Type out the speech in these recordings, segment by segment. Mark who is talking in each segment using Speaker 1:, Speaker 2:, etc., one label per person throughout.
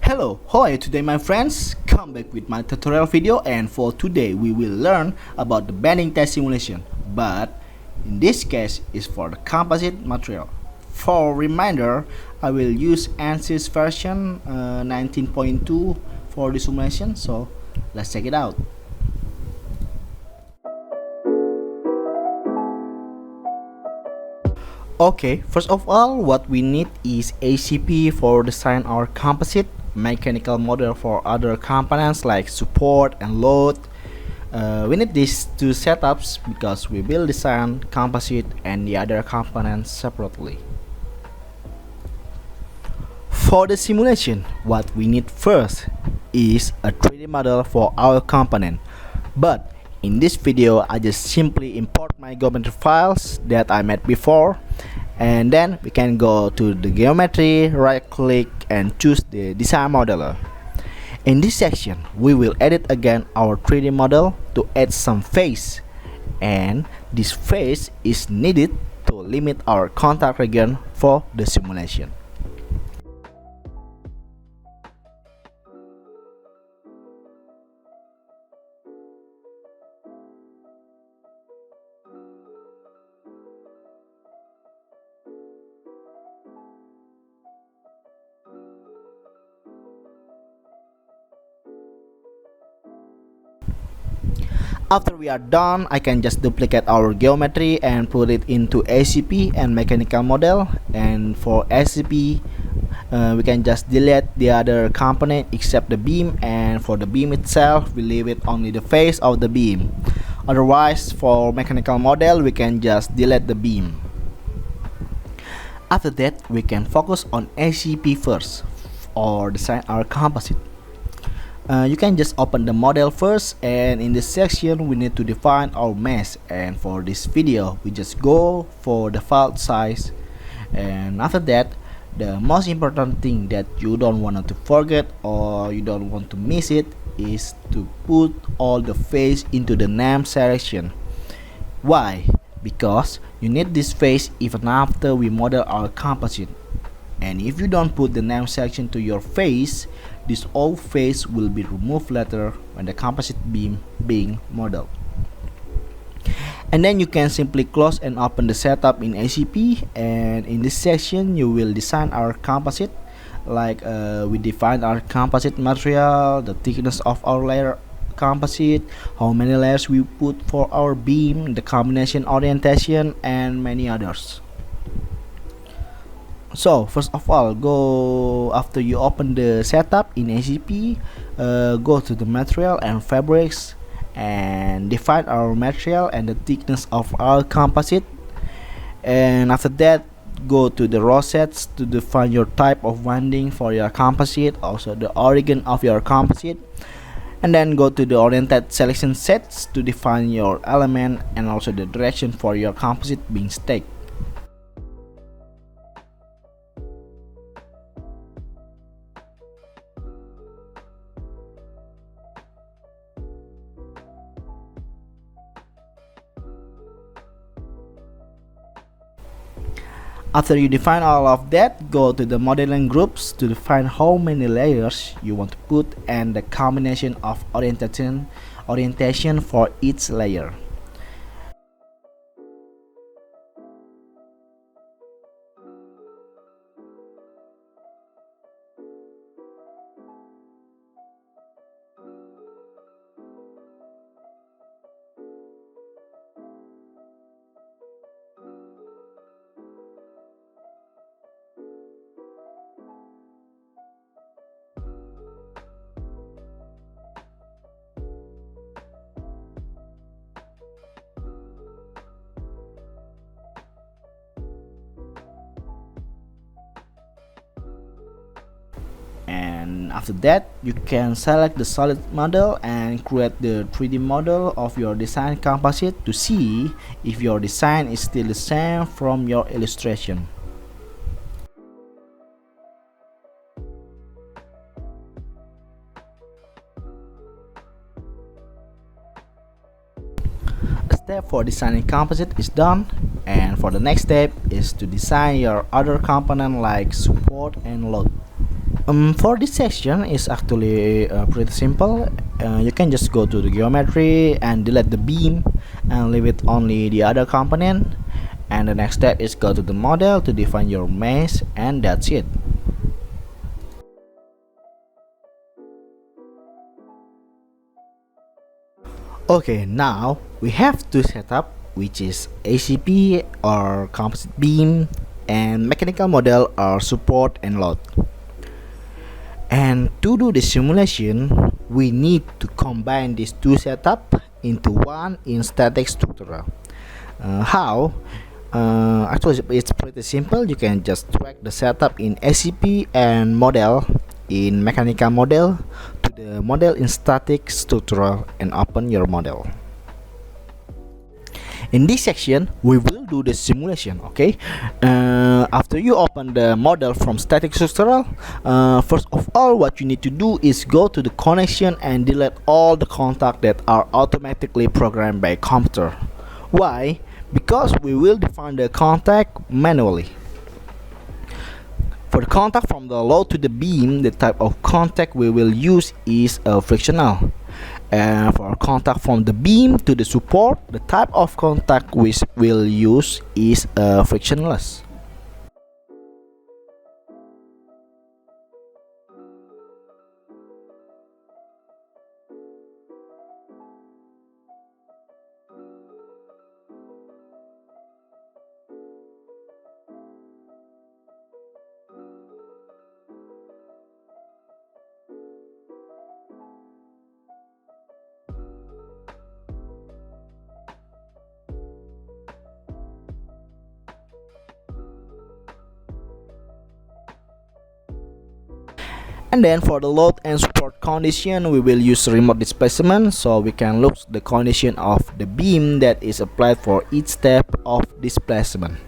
Speaker 1: Hello, how are you today my friends? Come back with my tutorial video, and for today we will learn about the bending test simulation, but in this case is for the composite material. For reminder, I will use ANSYS version 19.2 for the simulation, so let's check it out. Okay, first of all, what we need is ACP for design our composite, mechanical model for other components like support and load. We need these two setups because we will design composite and the other components separately. For the simulation, what we need first is a 3D model for our component. But in this video, I just simply import my geometry files that I made before, and then we can go to the geometry, right click and choose the design modeler. In this section, we will edit again our 3D model to add some face, and this face is needed to limit our contact region for the simulation. After we are done, I can just duplicate our geometry and put it into ACP and mechanical model. And for ACP, we can just delete the other component except the beam, and for the beam itself, we leave it only the face of the beam. Otherwise, for mechanical model, we can just delete the beam. After that, we can focus on ACP first or design our composite. You can just open the model first, and in this section we need to define our mesh, and for this video we just go for the file size. And after that, the most important thing that you don't want to forget or you don't want to miss it is to put all the face into the name selection. Why? Because you need this face even after we model our composite, and if you don't put the name section to your face, this old face will be removed later when the composite beam being modeled. And then you can simply close and open the setup in ACP, and in this section you will design our composite. Like we define our composite material, the thickness of our layer composite, how many layers we put for our beam, the combination orientation, and many others. So first of all, go after you open the setup in ACP, go to the material and fabrics and define our material and the thickness of our composite. And after that, go to the raw sets to define your type of winding for your composite, also the origin of your composite. And then go to the oriented selection sets to define your element and also the direction for your composite being staked. After you define all of that, go to the modeling groups to define how many layers you want to put and the combination of orientation for each layer. And after that, you can select the solid model and create the 3D model of your design composite to see if your design is still the same from your illustration. A step for designing composite is done, and for the next step is to design your other component like support and load. For this section is actually pretty simple. You can just go to the geometry and delete the beam and leave it only the other component. And the next step is go to the model to define your mesh, and that's it. Okay, now we have two setup, which is ACP or composite beam and mechanical model or support and load. And to do the simulation, we need to combine these two setup into one in static structural. How? Actually, it's pretty simple. You can just drag the setup in ACP and model in mechanical model to the model in static structural and open your model. In this section, we will do the simulation. Okay, after you open the model from static structural, first of all, what you need to do is go to the connection and delete all the contacts that are automatically programmed by computer. Why? Because we will define the contact manually. For the contact from the load to the beam, the type of contact we will use is frictional. And for contact from the beam to the support, the type of contact we will use is frictionless. And then for the load and support condition, we will use remote displacement, so we can look the condition of the beam that is applied for each step of displacement.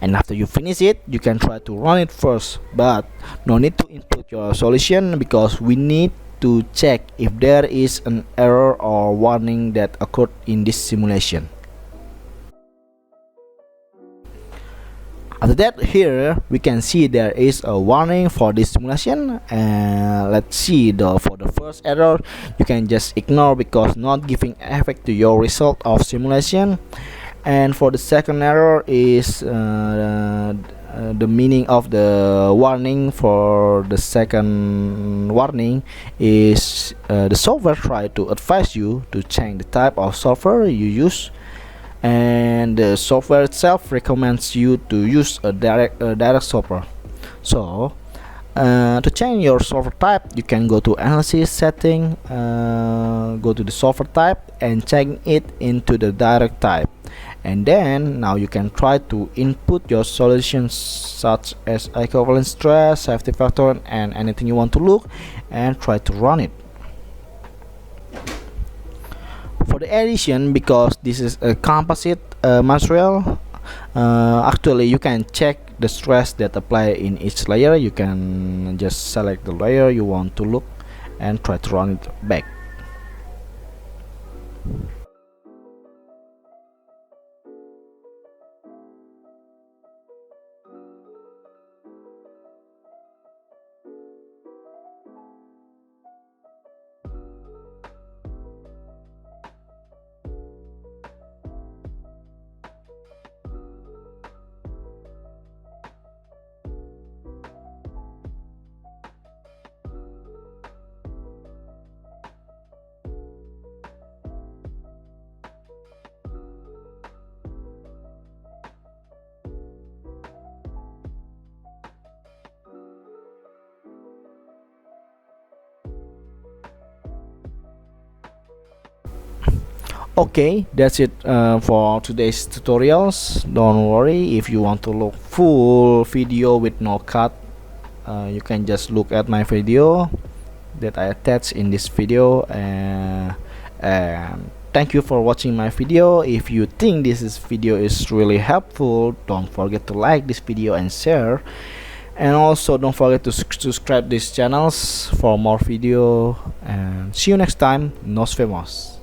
Speaker 1: And after you finish it, you can try to run it first, but no need to input your solution because we need to check if there is an error or warning that occurred in this simulation. After that, here we can see there is a warning for this simulation, and let's see for the first error you can just ignore because not giving effect to your result of simulation. And for the second error is the meaning of the warning. For the second warning is the software try to advise you to change the type of software you use, and the software itself recommends you to use a direct software. So to change your software type, you can go to ANSYS setting, go to the software type and change it into the direct type. And then now you can try to input your solutions such as equivalent stress, safety factor, and anything you want to look, and try to run it. For the addition, because this is a composite material, actually you can check the stress that apply in each layer. You can just select the layer you want to look and try to run it back. Okay, that's it for today's tutorials. Don't worry, if you want to look full video with no cut, you can just look at my video that I attached in this video. And thank you for watching my video. If you think video is really helpful, don't forget to like this video and share, and also don't forget to subscribe these channels for more video. And see you next time. Nos vemos.